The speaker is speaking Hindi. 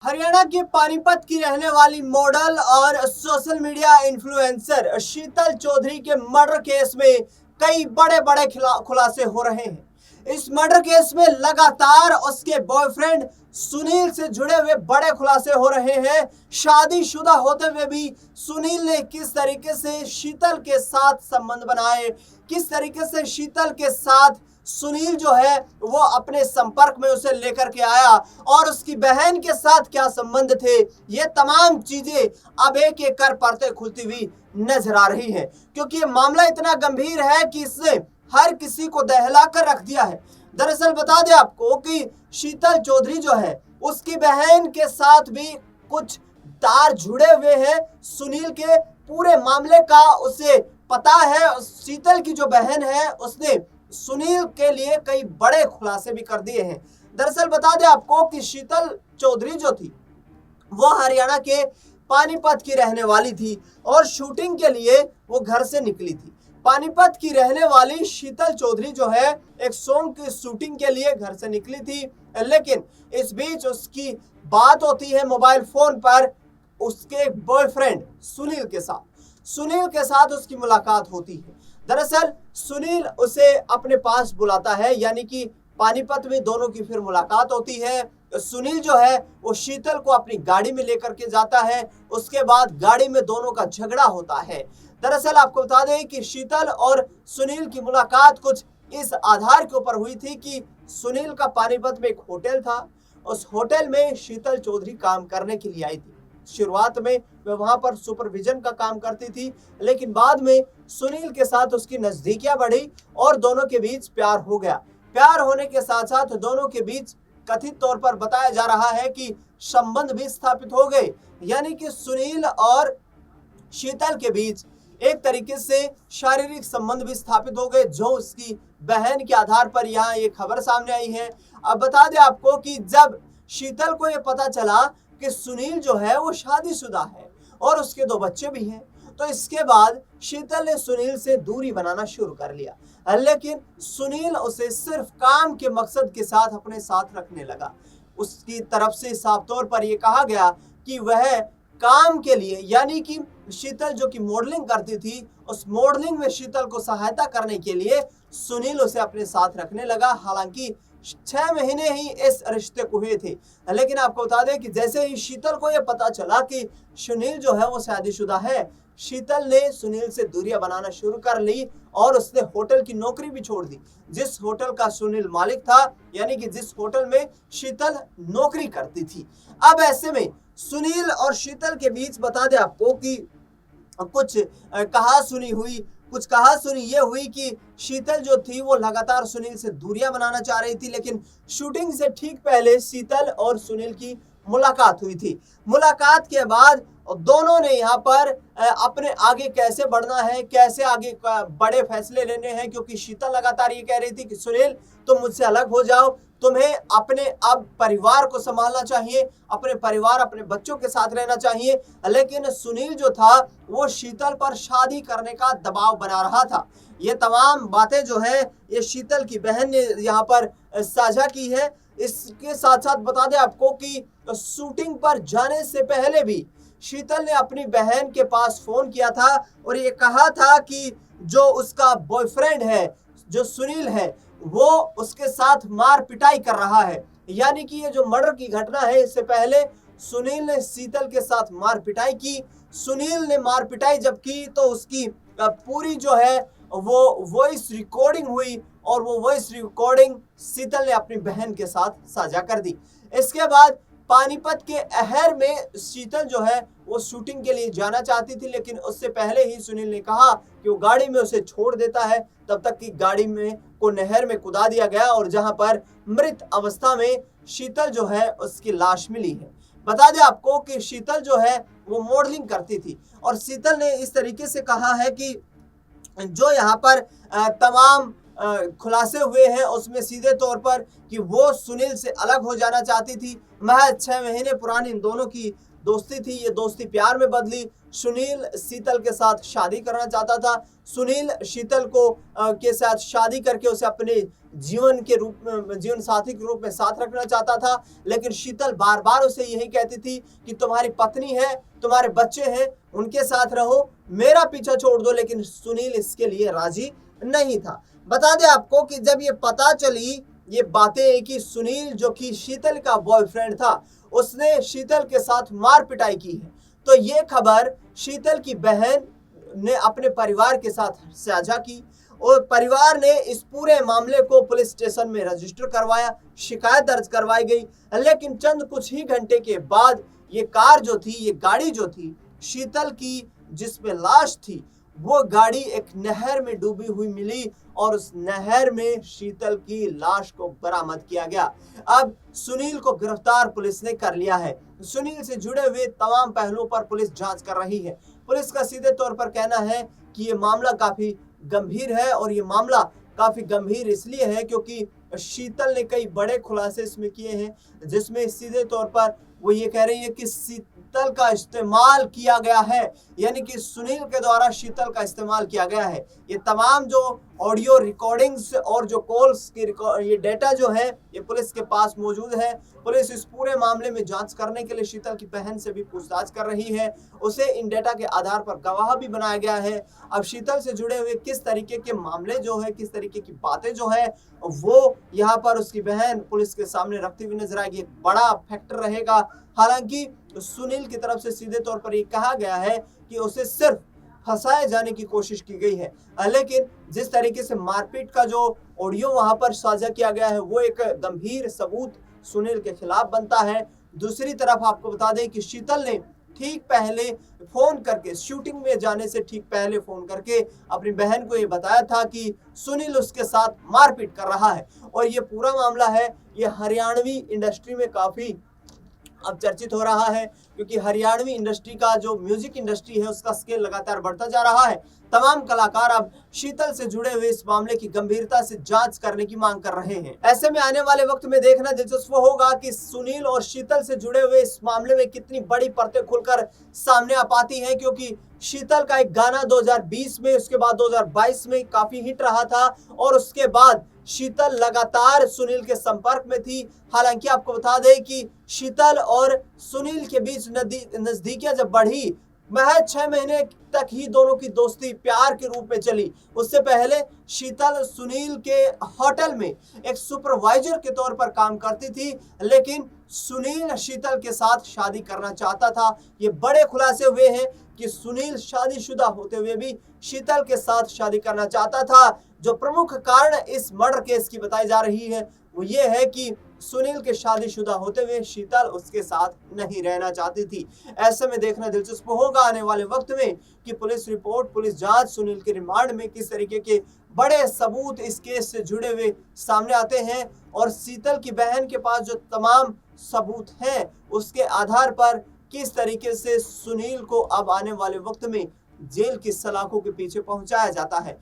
हरियाणा के पानीपत की रहने वाली मॉडल और सोशल मीडिया इन्फ्लुएंसर शीतल चौधरी के मर्डर केस में कई बड़े बड़े खुलासे हो रहे हैं। इस मर्डर केस में लगातार उसके बॉयफ्रेंड सुनील से जुड़े हुए बड़े खुलासे हो रहे हैं। शादीशुदा होते हुए भी सुनील ने किस तरीके से शीतल के साथ संबंध बनाए, किस तरीके से शीतल के साथ सुनील जो है वो अपने संपर्क में उसे लेकर के आया और उसकी बहन के साथ क्या संबंध थे, ये तमाम चीजें अब एक एक कर परतें खुलती हुई नजर आ रही है। क्योंकि ये मामला इतना गंभीर है कि इसने हर किसी को दहला कर रख दिया है। दरअसल बता दें आपको कि शीतल चौधरी जो है उसकी बहन के साथ भी कुछ तार जुड़े हुए हैं। सुनील के पूरे मामले का उसे पता है। शीतल की जो बहन है उसने सुनील के लिए कई बड़े खुलासे भी कर दिए हैं। दरअसल बता दें आपको कि शीतल चौधरी जो थी वो हरियाणा के पानीपत की रहने वाली थी और शूटिंग के लिए वो घर से निकली थी। पानीपत की रहने वाली शीतल चौधरी जो है एक सॉन्ग की शूटिंग के लिए घर से निकली थी, लेकिन इस बीच उसकी बात होती है मोबाइल फोन पर उसके बॉयफ्रेंड सुनील के साथ उसकी मुलाकात होती है। दरअसल सुनील उसे अपने पास बुलाता है, यानी कि पानीपत में दोनों की फिर मुलाकात होती है। सुनील जो है वो शीतल को अपनी गाड़ी में लेकर के जाता है। उसके बाद गाड़ी में दोनों का झगड़ा होता है। दरअसल आपको बता दें कि शीतल और सुनील की मुलाकात कुछ इस आधार के ऊपर हुई थी कि सुनील का पानीपत में एक होटल था, उस होटल में शीतल चौधरी काम करने के लिए आई थी। शुरुआत में वह वहां पर सुपरविजन का काम करती थी, लेकिन बाद में सुनील के साथ उसकी नजदीकियां बढ़ी और दोनों के बीच प्यार हो गया। प्यार होने के साथ साथ दोनों के बीच कथित तौर पर बताया जा रहा है कि संबंध भी स्थापित हो गए, यानी कि सुनील और शीतल के बीच एक तरीके से शारीरिक संबंध भी स्थापित हो गए, जो उसकी बहन के आधार पर यहाँ ये खबर सामने आई है। अब बता दें आपको कि जब शीतल को ये पता चला कि सुनील जो है वो शादीशुदा है और उसके 2 बच्चे भी हैं, तो इसके बाद शीतल ने सुनील से दूरी बनाना शुरू कर लिया। लेकिन सुनील उसे सिर्फ काम के मकसद के साथ अपने साथ रखने लगा। उसकी तरफ से साफ तौर पर यह कहा गया कि वह काम के लिए, यानी कि शीतल जो कि मॉडलिंग करती थी, उस मॉडलिंग में शीतल को सहायता करने के लिए सुनील उसे अपने साथ रखने लगा। हालांकि 6 महीने ही इस रिश्ते को हुए थे, लेकिन आपको बता दें कि जैसे ही शीतल को यह पता चला कि सुनील जो है वो शादीशुदा है, शीतल ने सुनील से दूरियां बनाना शुरू कर ली और उसने होटल की नौकरी भी छोड़ दी जिस होटल का सुनील मालिक था, यानी कि जिस होटल में शीतल नौकरी करती थी। अब ऐसे में सुनील और शीतल के बीच बता दें आपको कि कुछ कहा सुनी ये हुई कि शीतल जो थी वो लगातार सुनील से दूरियां बनाना चाह रही थी, लेकिन शूटिंग से ठीक पहले शीतल और सुनील की मुलाकात हुई थी। मुलाकात के बाद दोनों ने यहाँ पर अपने आगे कैसे बढ़ना है, कैसे आगे बड़े फैसले लेने हैं, क्योंकि शीतल लगातार ये कह रही थी कि सुनील तुम मुझसे अलग हो जाओ, तुम्हें अपने अब परिवार को संभालना चाहिए, अपने परिवार अपने बच्चों के साथ रहना चाहिए। लेकिन सुनील जो था वो शीतल पर शादी करने का दबाव बना रहा था। ये तमाम बातें जो है ये शीतल की बहन ने यहाँ पर साझा की है। इसके साथ साथ बता दें आपको कि शूटिंग पर जाने से पहले भी शीतल ने अपनी बहन के पास फोन किया था और ये कहा था कि जो उसका बॉयफ्रेंड है, जो सुनील है, वो उसके साथ मार पिटाई कर रहा है। यानी कि ये जो मर्डर की घटना है, इससे पहले सुनील ने शीतल के साथ मार पिटाई की। सुनील ने मार पिटाई जब की तो उसकी पूरी जो है वो वॉइस रिकॉर्डिंग हुई और वो वॉइस रिकॉर्डिंग शीतल ने अपनी बहन के साथ साझा कर दी। इसके बाद पानीपत के अहर में शीतल जो है वो शूटिंग के लिए जाना चाहती थी, लेकिन उससे पहले ही सुनील ने कहा कि वो गाड़ी में उसे छोड़ देता है। तब तक की गाड़ी में को नहर में कुदा दिया गया और जहां पर मृत अवस्था में शीतल जो है उसकी लाश मिली है। बता दें आपको कि शीतल जो है वो मॉडलिंग करती थी और शीतल ने इस तरीके से कहा है कि जो यहाँ पर तमाम खुलासे हुए हैं उसमें सीधे तौर पर कि वो सुनील से अलग हो जाना चाहती थी। महज 6 महीने पुरानी इन दोनों की दोस्ती थी, ये दोस्ती प्यार में बदली। सुनील शीतल के साथ शादी करना चाहता था। सुनील शीतल को के साथ शादी करके उसे अपने जीवन साथी के रूप में साथ रखना चाहता था। लेकिन शीतल बार बार उसे यही कहती थी कि तुम्हारी पत्नी है, तुम्हारे बच्चे हैं, उनके साथ रहो, मेरा पीछा छोड़ दो। लेकिन सुनील इसके लिए राजी नहीं था। बता दें आपको कि जब ये पता चली ये बातें कि सुनील जो कि शीतल का बॉयफ्रेंड था, उसने शीतल के साथ मार पिटाई की है, तो ये खबर शीतल की बहन ने अपने परिवार के साथ साझा की और परिवार ने इस पूरे मामले को पुलिस स्टेशन में रजिस्टर करवाया, शिकायत दर्ज करवाई गई। लेकिन चंद कुछ ही घंटे के बाद ये कार जो थी, ये गाड़ी जो थी शीतल की, जिसमें लाश थी, वो गाड़ी एक नहर में डूबी हुई मिली और उस नहर में शीतल की लाश को बरामद किया गया। अब सुनील को गिरफ्तार पुलिस ने कर लिया है। सुनील से जुड़े हुए तमाम पहलुओं पर पुलिस जांच कर रही है। पुलिस का सीधे तौर पर कहना है कि ये मामला काफी गंभीर है और ये मामला काफी गंभीर इसलिए है क्योंकि शीतल ने कई बड़े खुलासे इसमें किए हैं, जिसमें सीधे तौर पर वो ये कह रही है कि शीतल का इस्तेमाल किया गया है, यानी कि सुनील के द्वारा शीतल का इस्तेमाल किया गया है। ये तमाम जो ऑडियो रिकॉर्डिंग्स और जो कॉल्स की ये डेटा जो है ये पुलिस के पास मौजूद है। पुलिस इस पूरे मामले में जांच करने के लिए शीतल की बहन से भी पूछताछ कर रही है। उसे इन डेटा के आधार पर गवाह भी बनाया गया है। अब शीतल से जुड़े हुए किस तरीके के मामले जो है, किस तरीके की बातें जो है, वो यहाँ पर उसकी बहन पुलिस के सामने रखती हुई नजर आएगी। एक बड़ा फैक्टर रहेगा। हालांकि सुनील की तरफ से सीधे तौर पर ये कहा गया है कि उसे सिर्फ फंसाए जाने की कोशिश की गई है, लेकिन जिस तरीके से मारपीट का जो ऑडियो वहां पर साझा किया गया है वो एक गंभीर सबूत सुनील के खिलाफ बनता है। दूसरी तरफ आपको बता दें कि शीतल ने ठीक पहले फोन करके, शूटिंग में जाने से ठीक पहले फोन करके अपनी बहन को ये बताया था कि सुनील उसके साथ मारपीट कर रहा है। और ये पूरा मामला है, ये हरियाणवी इंडस्ट्री में काफी अब चर्चित हो रहा है, क्योंकि हरियाणवी इंडस्ट्री का जो म्यूजिक इंडस्ट्री है उसका स्केल लगातार बढ़ता जा रहा है। तमाम कलाकार अब शीतल से जुड़े हुए इस मामले की गंभीरता से जांच करने की मांग कर रहे हैं। ऐसे में आने वाले वक्त में देखना दिलचस्प होगा कि सुनील और शीतल से जुड़े हुए इस मामले में कितनी बड़ी परतें खुलकर सामने आ पाती हैं, क्योंकि शीतल का एक गाना 2020 में, उसके बाद 2022 में काफी हिट रहा था और उसके बाद शीतल लगातार सुनील के संपर्क में थी। हालांकि आपको बता दें कि शीतल और सुनील के बीच नजदीकियां जब बढ़ी, महज 6 महीने तक ही दोनों की दोस्ती प्यार के रूप में चली। उससे पहले शीतल सुनील के होटल में एक सुपरवाइजर के तौर पर काम करती थी, लेकिन सुनील शीतल के साथ शादी करना चाहता था। ये बड़े खुलासे हुए हैं कि सुनील शादीशुदा होते हुए भी शीतल के साथ शादी करना चाहता था। जो प्रमुख कारण इस मर्डर केस की बताई जा रही है वो ये है कि सुनील के शादीशुदा होते हुए शीतल उसके साथ नहीं रहना चाहती थी। ऐसे में देखना दिलचस्प होगा आने वाले वक्त में कि पुलिस रिपोर्ट, पुलिस जांच, सुनील के रिमांड में किस तरीके के बड़े सबूत इस केस से जुड़े हुए सामने आते हैं और शीतल की बहन के पास जो तमाम सबूत हैं उसके आधार पर किस तरीके से सुनील को अब आने वाले वक्त में जेल की सलाखों के पीछे पहुंचाया जाता है।